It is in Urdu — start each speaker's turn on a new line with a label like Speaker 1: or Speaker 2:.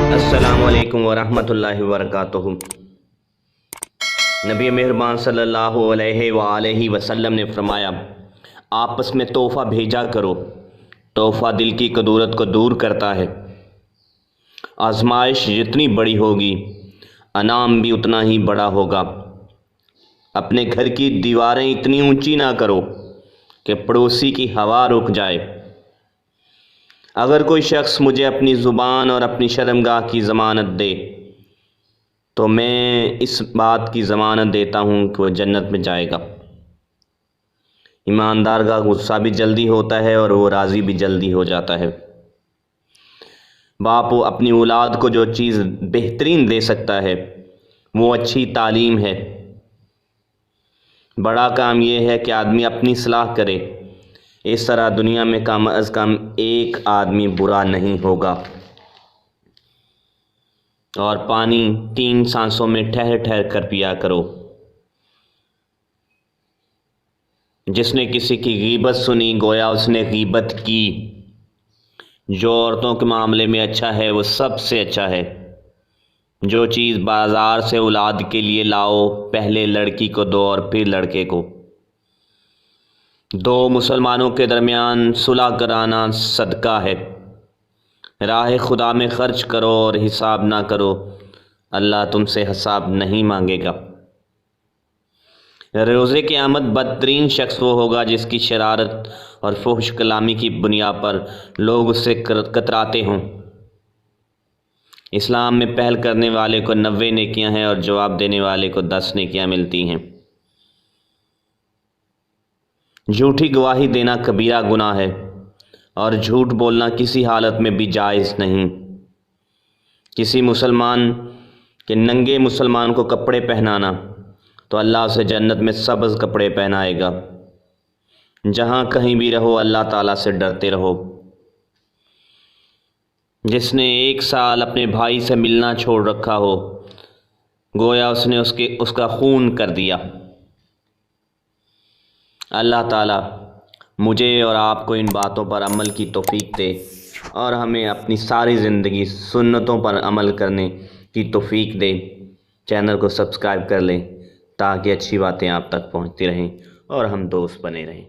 Speaker 1: السلام علیکم ورحمۃ اللہ وبرکاتہ۔ نبی مہربان صلی اللہ علیہ وآلہ وسلم نے فرمایا، آپس میں تحفہ بھیجا کرو، تحفہ دل کی کدورت کو دور کرتا ہے۔ آزمائش جتنی بڑی ہوگی انعام بھی اتنا ہی بڑا ہوگا۔ اپنے گھر کی دیواریں اتنی اونچی نہ کرو کہ پڑوسی کی ہوا رک جائے۔ اگر کوئی شخص مجھے اپنی زبان اور اپنی شرمگاہ کی ضمانت دے تو میں اس بات کی ضمانت دیتا ہوں کہ وہ جنت میں جائے گا۔ ایماندار کا غصہ بھی جلدی ہوتا ہے اور وہ راضی بھی جلدی ہو جاتا ہے۔ باپ اپنی اولاد کو جو چیز بہترین دے سکتا ہے وہ اچھی تعلیم ہے۔ بڑا کام یہ ہے کہ آدمی اپنی اصلاح کرے، اس طرح دنیا میں کم از کم ایک آدمی برا نہیں ہوگا۔ اور پانی 3 سانسوں میں ٹھہر ٹھہر کر پیا کرو۔ جس نے کسی کی غیبت سنی گویا اس نے غیبت کی۔ جو عورتوں کے معاملے میں اچھا ہے وہ سب سے اچھا ہے۔ جو چیز بازار سے اولاد کے لیے لاؤ پہلے لڑکی کو دو اور پھر لڑکے کو۔ 2 مسلمانوں کے درمیان صلح کرانا صدقہ ہے۔ راہ خدا میں خرچ کرو اور حساب نہ کرو، اللہ تم سے حساب نہیں مانگے گا۔ روز قیامت بدترین شخص وہ ہوگا جس کی شرارت اور فحش کلامی کی بنیاد پر لوگ اس سے کتراتے ہوں۔ اسلام میں پہل کرنے والے کو 90 نیکیاں ہیں اور جواب دینے والے کو 10 نیکیاں ملتی ہیں۔ جھوٹی گواہی دینا کبیرہ گناہ ہے اور جھوٹ بولنا کسی حالت میں بھی جائز نہیں۔ کسی مسلمان کے ننگے مسلمان کو کپڑے پہنانا تو اللہ اسے جنت میں سبز کپڑے پہنائے گا۔ جہاں کہیں بھی رہو اللہ تعالیٰ سے ڈرتے رہو۔ جس نے 1 سال اپنے بھائی سے ملنا چھوڑ رکھا ہو گویا اس نے اس کا خون کر دیا۔ اللہ تعالیٰ مجھے اور آپ کو ان باتوں پر عمل کی توفیق دے اور ہمیں اپنی ساری زندگی سنتوں پر عمل کرنے کی توفیق دے۔ چینل کو سبسکرائب کر لیں تاکہ اچھی باتیں آپ تک پہنچتی رہیں اور ہم دوست بنے رہیں۔